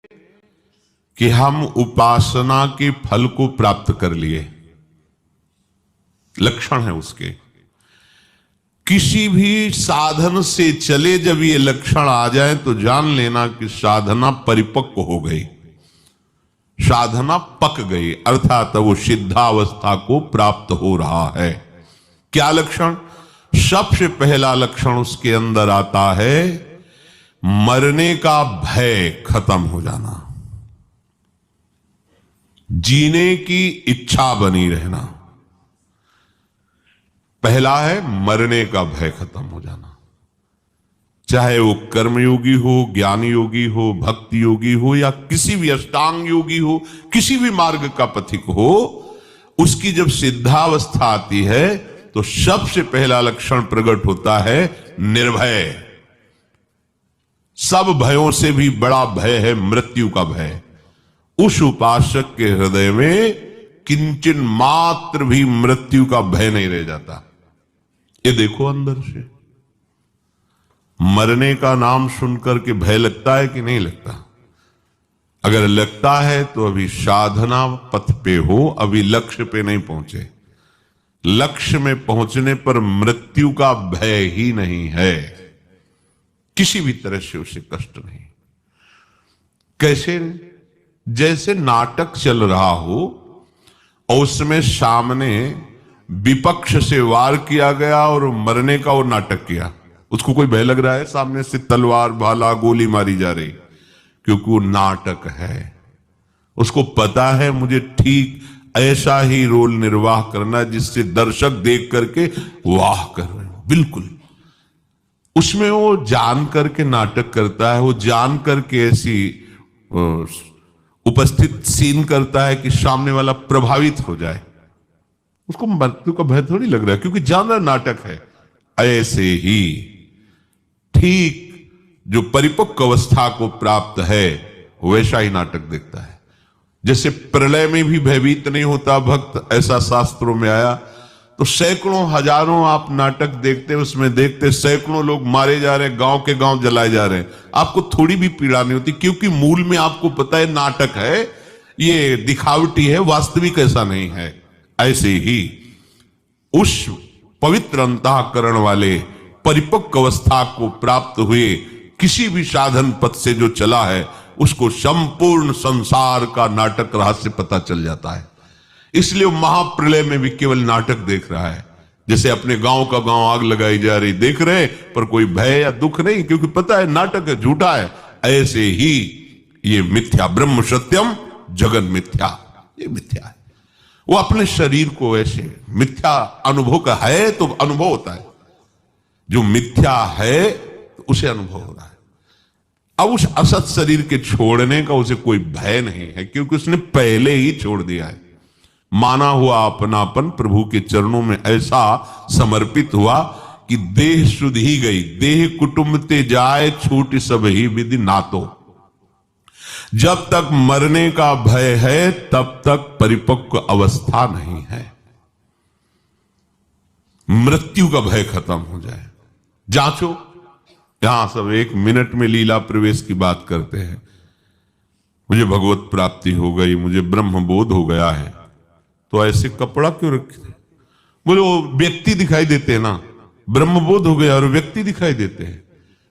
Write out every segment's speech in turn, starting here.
कि हम उपासना के फल को प्राप्त कर लिए, लक्षण है उसके। किसी भी साधन से चले जब ये लक्षण आ जाए तो जान लेना कि साधना परिपक्व हो गई, साधना पक गई, अर्थात वो सिद्धावस्था को प्राप्त हो रहा है। क्या लक्षण? सबसे पहला लक्षण उसके अंदर आता है मरने का भय खत्म हो जाना, जीने की इच्छा बनी रहना। पहला है मरने का भय खत्म हो जाना, चाहे वो कर्मयोगी हो, ज्ञान योगी हो, भक्ति योगी हो, या किसी भी अष्टांग योगी हो, किसी भी मार्ग का पथिक हो, उसकी जब सिद्धावस्था आती है तो सबसे पहला लक्षण प्रकट होता है निर्भय। सब भयों से भी बड़ा भय है मृत्यु का भय। उस उपासक के हृदय में किंचन मात्र भी मृत्यु का भय नहीं रह जाता। ये देखो अंदर से मरने का नाम सुनकर के भय लगता है कि नहीं लगता? अगर लगता है तो अभी साधना पथ पे हो, अभी लक्ष्य पे नहीं पहुंचे। लक्ष्य में पहुंचने पर मृत्यु का भय ही नहीं है, किसी भी तरह से उसे कष्ट नहीं। कैसे? जैसे नाटक चल रहा हो और उसमें सामने विपक्ष से वार किया गया और मरने का वो नाटक किया, उसको कोई भय लग रहा है? सामने से तलवार भाला गोली मारी जा रही, क्योंकि वो नाटक है। उसको पता है मुझे ठीक ऐसा ही रोल निर्वाह करना जिससे दर्शक देख करके वाह कर रहे हैं। बिल्कुल उसमें वो जान करके नाटक करता है, वो जान करके ऐसी उपस्थित सीन करता है कि सामने वाला प्रभावित हो जाए। उसको मृत्यु का भय थोड़ी लग रहा है, क्योंकि जान रहा नाटक है। ऐसे ही ठीक जो परिपक्व अवस्था को प्राप्त है वैसा ही नाटक देखता है। जैसे प्रलय में भी भयभीत नहीं होता भक्त, ऐसा शास्त्रों में आया। तो सैकड़ों हजारों आप नाटक देखते, उसमें देखते सैकड़ों लोग मारे जा रहे हैं, गांव के गांव जलाए जा रहे हैं, आपको थोड़ी भी पीड़ा नहीं होती, क्योंकि मूल में आपको पता है नाटक है, ये दिखावटी है, वास्तविक ऐसा नहीं है। ऐसे ही उस पवित्र अंतःकरण वाले परिपक्व अवस्था को प्राप्त हुए किसी भी साधन पथ से जो चला है, उसको संपूर्ण संसार का नाटक रहस्य पता चल जाता है। इसलिए महाप्रलय में भी केवल नाटक देख रहा है। जैसे अपने गांव का गांव आग लगाई जा रही देख रहे, पर कोई भय या दुख नहीं, क्योंकि पता है नाटक है, झूठा है। ऐसे ही ये मिथ्या, ब्रह्म सत्यम जगन मिथ्या, ये मिथ्या है। वो अपने शरीर को ऐसे मिथ्या अनुभव का है तो अनुभव होता है, जो मिथ्या है तो उसे अनुभव हो रहा है। अब उस असत शरीर के छोड़ने का उसे कोई भय नहीं है, क्योंकि उसने पहले ही छोड़ दिया है। माना हुआ अपनापन प्रभु के चरणों में ऐसा समर्पित हुआ कि देह सुध ही गई, देह कुटुंब ते जाए छूट सब ही विधि नातो। जब तक मरने का भय है तब तक परिपक्व अवस्था नहीं है। मृत्यु का भय खत्म हो जाए। जांचो, यहां सब 1 मिनट में लीला प्रवेश की बात करते हैं। मुझे भगवत प्राप्ति हो गई, मुझे ब्रह्म बोध हो गया है, तो ऐसे कपड़ा क्यों रखे? बोले वो व्यक्ति दिखाई देते हैं ना, ब्रह्मबोध हो गया और व्यक्ति दिखाई देते हैं।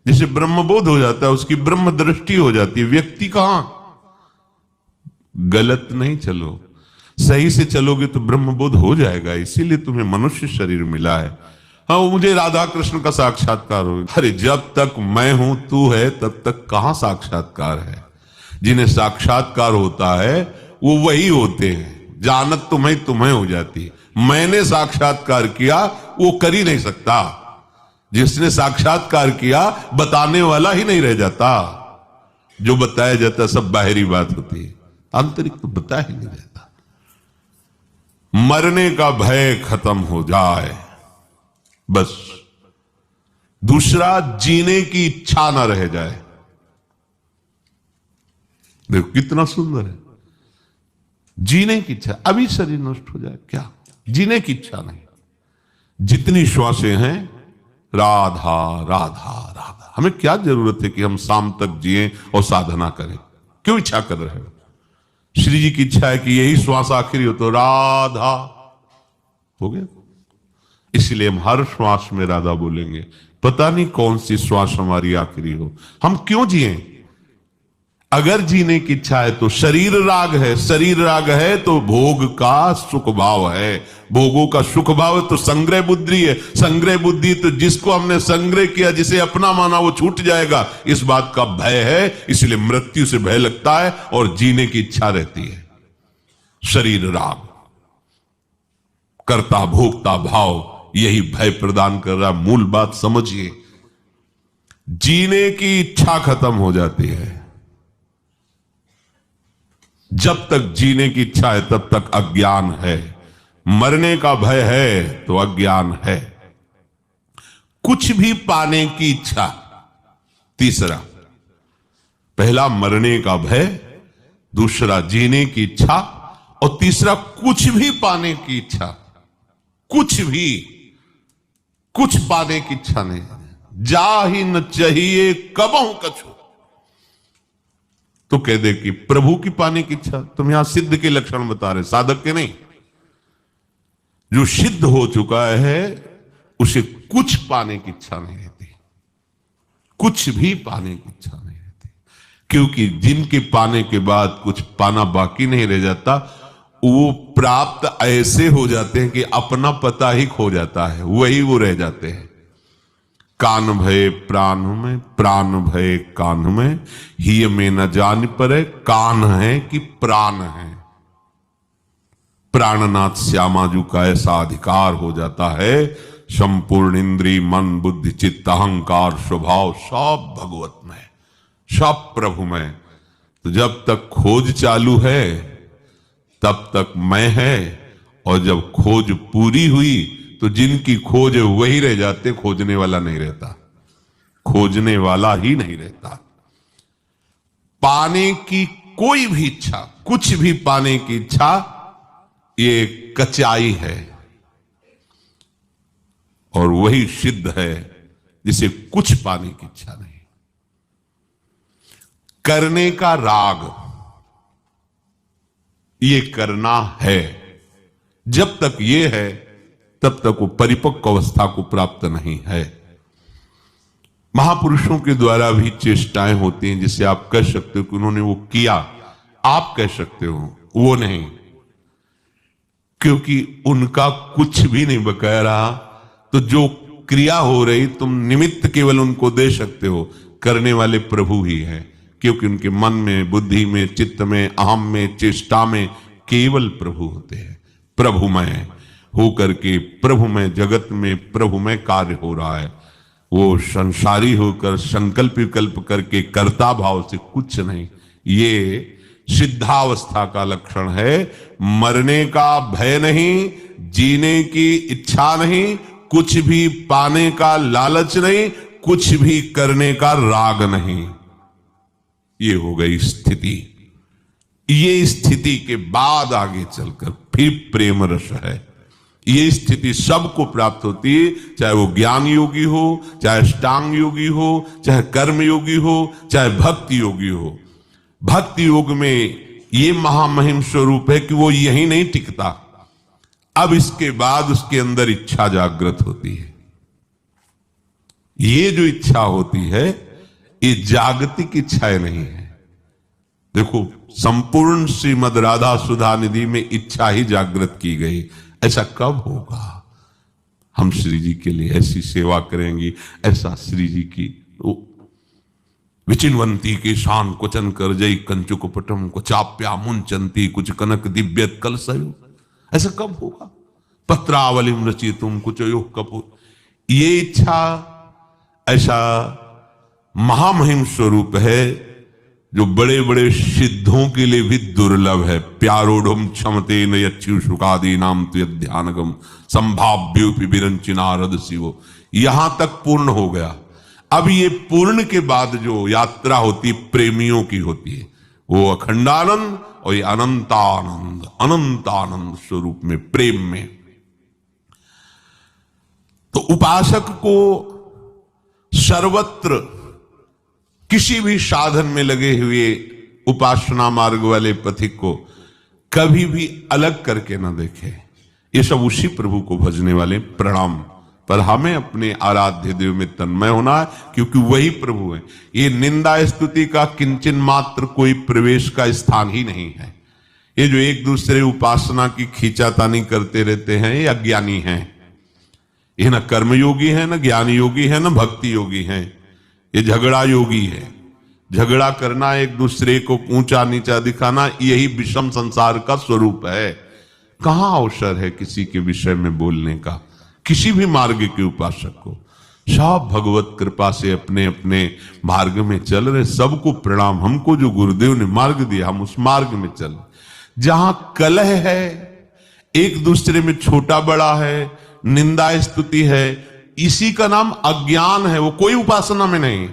जिसे ब्रह्मबोध हो जाता है उसकी ब्रह्म दृष्टि हो जाती है, व्यक्ति कहां? गलत नहीं चलो, सही से चलोगे तो ब्रह्मबोध हो जाएगा। इसीलिए तुम्हें मनुष्य शरीर मिला है। हाँ, वो मुझे राधा कृष्ण का साक्षात्कार हो। अरे जब तक मैं हूं तू है तब तक कहां साक्षात्कार है? जिन्हें साक्षात्कार होता है वो वही होते हैं। जानत तुम्हें हो जाती है। मैंने साक्षात्कार किया वो कर ही नहीं सकता। जिसने साक्षात्कार किया बताने वाला ही नहीं रह जाता। जो बताया जाता सब बाहरी बात होती है, आंतरिक तो बता ही नहीं जाता। मरने का भय खत्म हो जाए बस। दूसरा, जीने की इच्छा ना रह जाए। देखो कितना सुंदर है, जीने की इच्छा। अभी शरीर नष्ट हो जाए क्या, जीने की इच्छा नहीं। जितनी श्वासें हैं राधा राधा राधा। हमें क्या जरूरत है कि हम शाम तक जिए और साधना करें? क्यों इच्छा कर रहे हो? श्री जी की इच्छा है कि यही श्वास आखिरी हो तो राधा हो गया। इसलिए हम हर श्वास में राधा बोलेंगे। पता नहीं कौन सी श्वास हमारी आखिरी हो, हम क्यों जिए? अगर जीने की इच्छा है तो शरीर राग है, शरीर राग है तो भोग का सुख भाव है, भोगों का सुख भाव है तो संग्रह बुद्धि है, संग्रह बुद्धि तो जिसको हमने संग्रह किया, जिसे अपना माना वो छूट जाएगा, इस बात का भय है। इसलिए मृत्यु से भय लगता है और जीने की इच्छा रहती है। शरीर राग, कर्ता भोक्ता भाव यही भय प्रदान कर रहा। मूल बात समझिए, जीने की इच्छा खत्म हो जाती है। जब तक जीने की इच्छा है तब तक अज्ञान है, मरने का भय है तो अज्ञान है। कुछ भी पाने की इच्छा, तीसरा, पहला मरने का भय, दूसरा जीने की इच्छा और तीसरा कुछ भी पाने की इच्छा। कुछ भी, कुछ पाने की इच्छा नहीं, जा ही न चाहिए कबहू कछु, तो कह दे कि प्रभु की पाने की इच्छा। तुम यहां सिद्ध के लक्षण बता रहे, साधक के नहीं। जो सिद्ध हो चुका है उसे कुछ पाने की इच्छा नहीं रहती, कुछ भी पाने की इच्छा नहीं रहती, क्योंकि जिनके पाने के बाद कुछ पाना बाकी नहीं रह जाता, वो प्राप्त ऐसे हो जाते हैं कि अपना पता ही खो जाता है, वही वो रह जाते हैं। कान भय प्राण में, प्राण भय कान में, ही में न जान परे कान है कि प्राण है। प्राणनाथ श्यामाजू का ऐसा अधिकार हो जाता है, संपूर्ण इंद्री मन बुद्धि चित्त अहंकार स्वभाव सब भगवत में, सब प्रभु में। तो जब तक खोज चालू है तब तक मैं है, और जब खोज पूरी हुई तो जिनकी खोज है वही रह जाते, खोजने वाला नहीं रहता, खोजने वाला ही नहीं रहता। पाने की कोई भी इच्छा, कुछ भी पाने की इच्छा, ये कचाई है, और वही सिद्ध है जिसे कुछ पाने की इच्छा नहीं। करने का राग, ये करना है, जब तक ये है तब तक वो परिपक्व अवस्था को प्राप्त नहीं है। महापुरुषों के द्वारा भी चेष्टाएं होती हैं, जिसे आप कह सकते हो कि उन्होंने वो किया, आप कह सकते हो वो नहीं, क्योंकि उनका कुछ भी नहीं बकाया रहा। तो जो क्रिया हो रही, तुम निमित्त केवल उनको दे सकते हो, करने वाले प्रभु ही हैं, क्योंकि उनके मन में, बुद्धि में, चित्त में, अहम में, चेष्टा में केवल प्रभु होते हैं। प्रभुमय होकर के प्रभु में, जगत में प्रभु में कार्य हो रहा है। वो संसारी होकर संकल्प विकल्प करके कर्ता भाव से कुछ नहीं। ये सिद्धावस्था का लक्षण है। मरने का भय नहीं, जीने की इच्छा नहीं, कुछ भी पाने का लालच नहीं, कुछ भी करने का राग नहीं। ये हो गई स्थिति। ये स्थिति के बाद आगे चलकर फिर प्रेम रस है। ये स्थिति सबको प्राप्त होती है, चाहे वो ज्ञान योगी हो, चाहे अष्टांग योगी हो, चाहे कर्म योगी हो, चाहे भक्ति योगी हो। भक्ति योग में ये महामहिम स्वरूप है कि वो यही नहीं टिकता, अब इसके बाद उसके अंदर इच्छा जागृत होती है। ये जो इच्छा होती है ये जागतिक इच्छाएं नहीं है। देखो, संपूर्ण श्रीमद राधा सुधा निधि में इच्छा ही जागृत की गई। ऐसा कब होगा? हम श्री जी के लिए ऐसी सेवा करेंगी, ऐसा श्री जी की विचिन्वंती के शान क्वचन कर जय कंचुक पटम को चाप्या मुंचंती कुछ कनक दिव्यत कलसयो। ऐसा कब होगा? पत्रावलिम रचितुम कुछ योग कपूर। ये इच्छा ऐसा महामहिम स्वरूप है जो बड़े बड़े सिद्धों के लिए भी दुर्लभ है। प्यारोढ़ क्षमते न यक्षुकादि नाम ध्यानगम संभाव्योपि विरंचिनारद शिवो। यहां तक पूर्ण हो गया। अब ये पूर्ण के बाद जो यात्रा होती प्रेमियों की होती है, वो अखंडानंद और ये अनंतानंद, अनंतानंद स्वरूप में, प्रेम में। तो उपासक को सर्वत्र किसी भी साधन में लगे हुए उपासना मार्ग वाले पथिक को कभी भी अलग करके ना देखे। ये सब उसी प्रभु को भजने वाले प्रणाम। पर हमें अपने आराध्य देव में तन्मय होना है, क्योंकि वही प्रभु है। ये निंदा स्तुति का किंचन मात्र कोई प्रवेश का स्थान ही नहीं है। ये जो एक दूसरे उपासना की खींचातानी करते रहते हैं, ये अज्ञानी हैं। ये न कर्मयोगी है, न ज्ञान योगी है, न भक्ति योगी है। ये झगड़ा योगी है। झगड़ा करना, एक दूसरे को ऊंचा नीचा दिखाना, यही विषम संसार का स्वरूप है। कहां अवसर है किसी के विषय में बोलने का, किसी भी मार्ग के उपासक को। सब भगवत कृपा से अपने अपने मार्ग में चल रहे। सबको प्रणाम। हमको जो गुरुदेव ने मार्ग दिया, हम उस मार्ग में चल। जहां कलह है, एक दूसरे में छोटा बड़ा है, निंदा स्तुति है, इसी का नाम अज्ञान है। वो कोई उपासना में नहीं,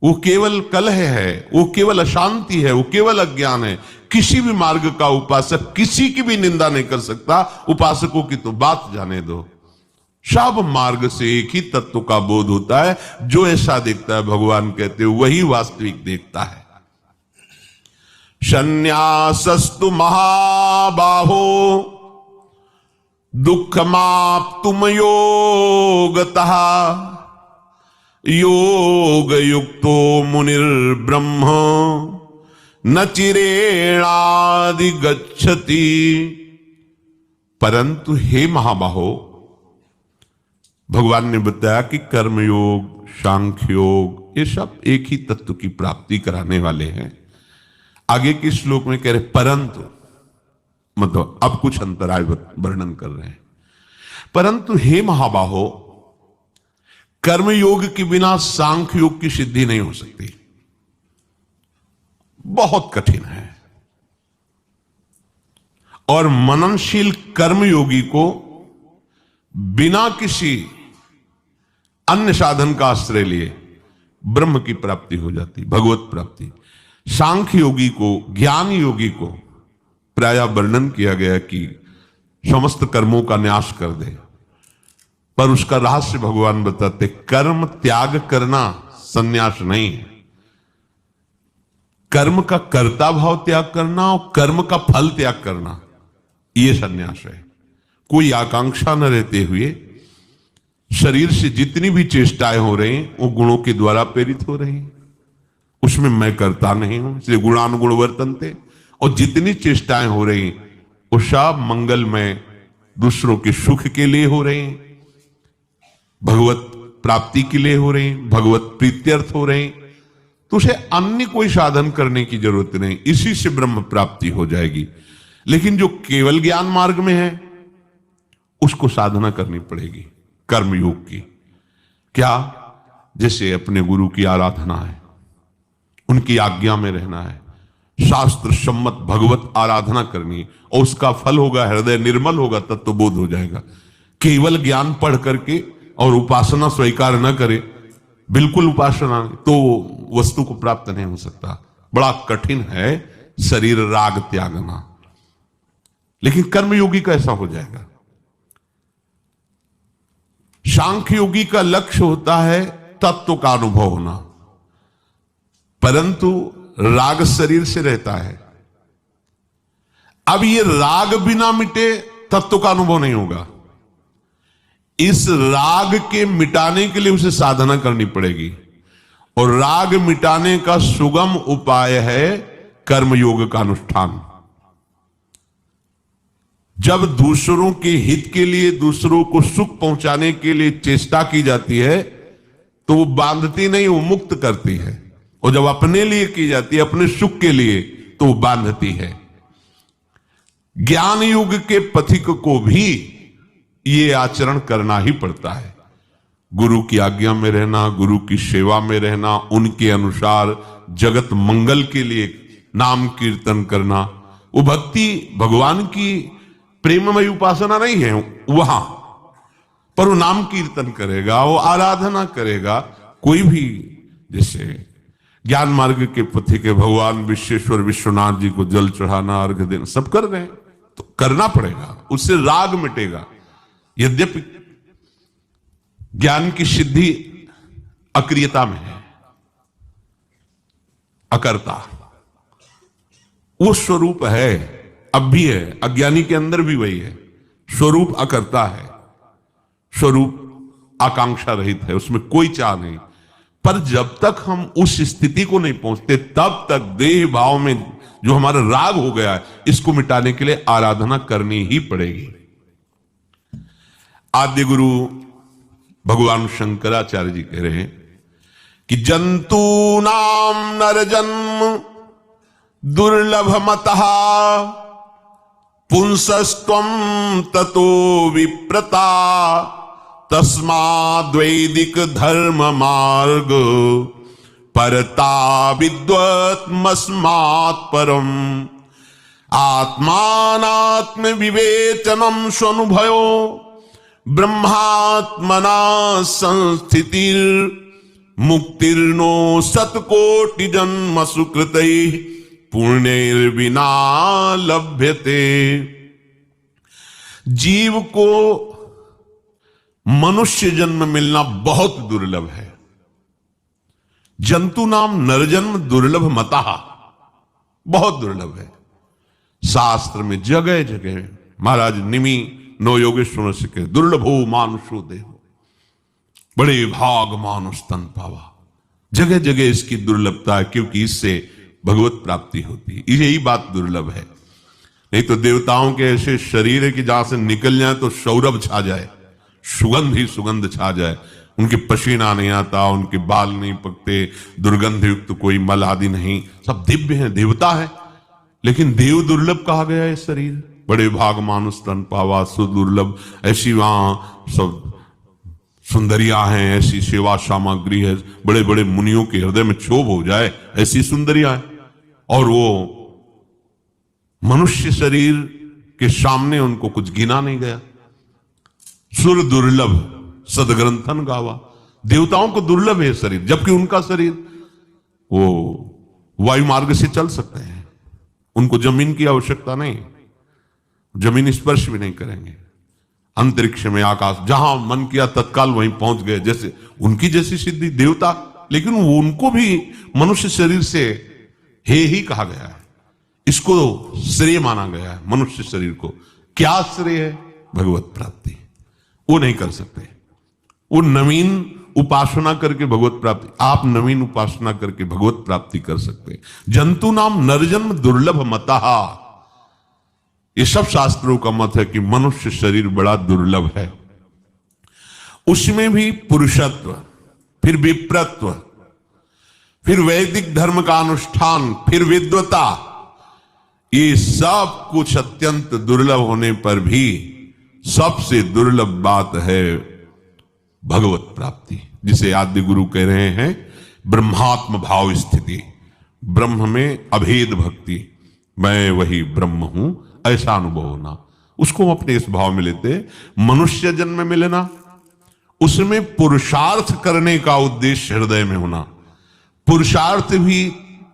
वो केवल कलह है, वो केवल अशांति है, वो केवल अज्ञान है। किसी भी मार्ग का उपासक किसी की भी निंदा नहीं कर सकता। उपासकों की तो बात जाने दो। सब मार्ग से एक ही तत्व का बोध होता है। जो ऐसा देखता है, भगवान कहते हैं, वही वास्तविक देखता है। संन्यासस्तु महाबाहो दुःखमाप्तुम योगतः योग युक्तो मुनिर्ब्रह्म न चिरेणादि गच्छति। परंतु हे महाबाहो, भगवान ने बताया कि कर्मयोग, सांख्य योग, ये सब एक ही तत्व की प्राप्ति कराने वाले हैं। आगे के श्लोक में कह रहे परंतु, मतलब अब कुछ अंतराय वर्णन कर रहे हैं। परंतु हे महाबाहो, कर्मयोग के बिना सांख्य योग की सिद्धि नहीं हो सकती। बहुत कठिन है। और मननशील कर्मयोगी को बिना किसी अन्य साधन का आश्रय लिए ब्रह्म की प्राप्ति हो जाती, भगवत प्राप्ति। सांख्य योगी को, ज्ञान योगी को प्रायः वर्णन किया गया कि समस्त कर्मों का न्यास कर दे। पर उसका रहस्य भगवान बताते, कर्म त्याग करना संन्यास नहीं है। कर्म का कर्ता भाव त्याग करना और कर्म का फल त्याग करना, यह संन्यास है। कोई आकांक्षा न रहते हुए शरीर से जितनी भी चेष्टाएं हो रही हैं, वो गुणों के द्वारा प्रेरित हो रही हैं। उसमें मैं करता नहीं हूं, इसलिए गुणानुगुण वर्तन्ते। और जितनी चेष्टाएं हो रही वो सब मंगलमय, दूसरों के सुख के लिए हो रही हैं, भगवत प्राप्ति के लिए हो रही हैं, भगवत प्रीत्यर्थ हो रही हैं। तो उसे अन्य कोई साधन करने की जरूरत नहीं, इसी से ब्रह्म प्राप्ति हो जाएगी। लेकिन जो केवल ज्ञान मार्ग में है, उसको साधना करनी पड़ेगी कर्मयोग की। क्या? जैसे अपने गुरु की आराधना है, उनकी आज्ञा में रहना है, शास्त्र सम्मत भगवत आराधना करनी है, और उसका फल होगा हृदय निर्मल होगा, तत्वबोध हो जाएगा। केवल ज्ञान पढ़ करके और उपासना स्वीकार न करे, बिल्कुल उपासना, तो वस्तु को प्राप्त नहीं हो सकता। बड़ा कठिन है शरीर राग त्यागना। लेकिन कर्मयोगी का ऐसा हो जाएगा। सांख्य योगी का लक्ष्य होता है तत्व का अनुभव होना, परंतु राग शरीर से रहता है। अब ये राग बिना मिटे तत्व का अनुभव नहीं होगा। इस राग के मिटाने के लिए उसे साधना करनी पड़ेगी, और राग मिटाने का सुगम उपाय है कर्मयोग का अनुष्ठान। जब दूसरों के हित के लिए, दूसरों को सुख पहुंचाने के लिए चेष्टा की जाती है, तो वो बांधती नहीं, वो मुक्त करती है। और जब अपने लिए की जाती है, अपने सुख के लिए, तो वो बांधती है। ज्ञान युग के पथिक को भी ये आचरण करना ही पड़ता है। गुरु की आज्ञा में रहना, गुरु की सेवा में रहना, उनके अनुसार जगत मंगल के लिए नाम कीर्तन करना। वो भक्ति भगवान की प्रेममय उपासना नहीं है वहां, पर वो नाम कीर्तन करेगा, वो आराधना करेगा। कोई भी, जैसे ज्ञान मार्ग के पथिक के भगवान विश्वेश्वर विश्वनाथ जी को जल चढ़ाना, अर्घ देना, सब कर रहे हैं, तो करना पड़ेगा, उससे राग मिटेगा। यद्यपि ज्ञान की सिद्धि अक्रियता में है, अकर्ता, वो स्वरूप है, अब भी है, अज्ञानी के अंदर भी वही है। स्वरूप अकर्ता है, स्वरूप आकांक्षा रहित है, उसमें कोई चाह नहीं। पर जब तक हम उस स्थिति को नहीं पहुंचते तब तक देह भाव में जो हमारा राग हो गया है, इसको मिटाने के लिए आराधना करनी ही पड़ेगी। आद्य गुरु भगवान शंकराचार्य जी कह रहे हैं कि जंतु नाम नर जन्म दुर्लभ मतः पुंसस्त्वं ततो विप्रता तस्माद्वैदिक धर्म मार्ग परता विद्वत्मस्मात् परम आत्मानात्म विवेचनम स्वनुभयो ब्रह्मात्मना संस्थितिर मुक्तिर्नो सतकोटि जन्म सुकृतैः पुण्यर्विना लभ्यते। जीव को मनुष्य जन्म मिलना बहुत दुर्लभ है। जंतु नाम नरजन्म दुर्लभ मतः, बहुत दुर्लभ है। शास्त्र में जगह जगह महाराज निमि नो योगेश्वर से कहे दुर्लभो मानुषो देहो, बड़े भाग मानुष तन पावा। जगह जगह इसकी दुर्लभता है, क्योंकि इससे भगवत प्राप्ति होती है। यही बात दुर्लभ है। नहीं तो देवताओं के ऐसे शरीर है कि जहां से निकल जाए तो सौरभ छा जाए, सुगंध ही सुगंध छा जाए। उनके पसीना नहीं आता, उनके बाल नहीं पकते, दुर्गंध युक्त तो कोई मल आदि नहीं, सब दिव्य हैं, देवता है। लेकिन देव दुर्लभ कहा गया है शरीर। बड़े भाग मानुष तन पावा, सुदुर्लभ। ऐसी वहां सब सुंदरियां हैं, ऐसी सेवा सामग्री है, बड़े बड़े मुनियों के हृदय में क्षोभ हो जाए ऐसी सुंदरियां हैं। और वो मनुष्य शरीर के सामने उनको कुछ गिना नहीं गया। सुर दुर्लभ सदग्रंथन गावा। देवताओं को दुर्लभ है शरीर, जबकि उनका शरीर वो वायु मार्ग से चल सकते हैं, उनको जमीन की आवश्यकता नहीं, जमीन स्पर्श भी नहीं करेंगे। अंतरिक्ष में, आकाश, जहां मन किया तत्काल वहीं पहुंच गए, जैसे उनकी जैसी सिद्धि देवता। लेकिन उनको भी मनुष्य शरीर से हे ही कहा गया है, इसको श्रेय माना गया है मनुष्य शरीर को। क्या श्रेय है? भगवत प्राप्ति। वो नहीं कर सकते, वो नवीन उपासना करके भगवत प्राप्ति, आप नवीन उपासना करके भगवत प्राप्ति कर सकते हैं। जंतु नाम नरजन्म दुर्लभ मतः, ये सब शास्त्रों का मत है कि मनुष्य शरीर बड़ा दुर्लभ है। उसमें भी पुरुषत्व, फिर विप्रत्व, फिर वैदिक धर्म का अनुष्ठान, फिर विद्वता, ये सब कुछ अत्यंत दुर्लभ होने पर भी सबसे दुर्लभ बात है भगवत प्राप्ति, जिसे आद्य गुरु कह रहे हैं ब्रह्मात्म भाव स्थिति। ब्रह्म में अभेद भक्ति, मैं वही ब्रह्म हूं, ऐसा अनुभव होना। उसको हम अपने इस भाव में लेते। मनुष्य जन्म में लेना, उसमें पुरुषार्थ करने का उद्देश्य हृदय में होना, पुरुषार्थ भी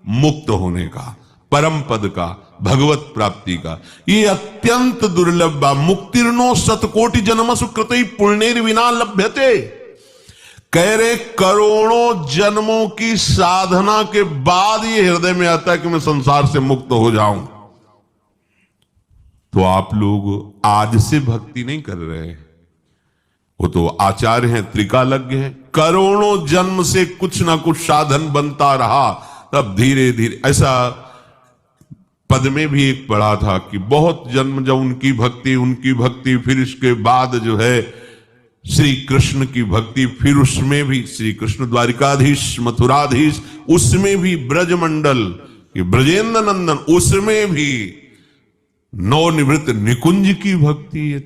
मुक्त होने का, परम पद का, भगवत प्राप्ति का। ये अत्यंत दुर्लभ। मुक्तिर्नो सतकोटि जन्म सुकृतै पुण्येर विना लभ्यते। कह रहे करोड़ों जन्मों की साधना के बाद ये हृदय में आता है कि मैं संसार से मुक्त हो जाऊं। तो आप लोग आज से भक्ति नहीं कर रहे, वो तो आचार्य हैं, त्रिकालज्ञ हैं। करोड़ों जन्म से कुछ ना कुछ साधन बनता रहा, तब धीरे धीरे, ऐसा पद में भी एक पढ़ा था कि बहुत जन्म जब उनकी भक्ति, फिर इसके बाद जो है श्री कृष्ण की भक्ति, फिर उसमें भी श्री कृष्ण द्वारिकाधीश, मथुराधीश, उसमें भी ब्रजमंडल, ब्रजेंद्र नंदन, उसमें भी नवनिवृत्त निकुंज की भक्ति।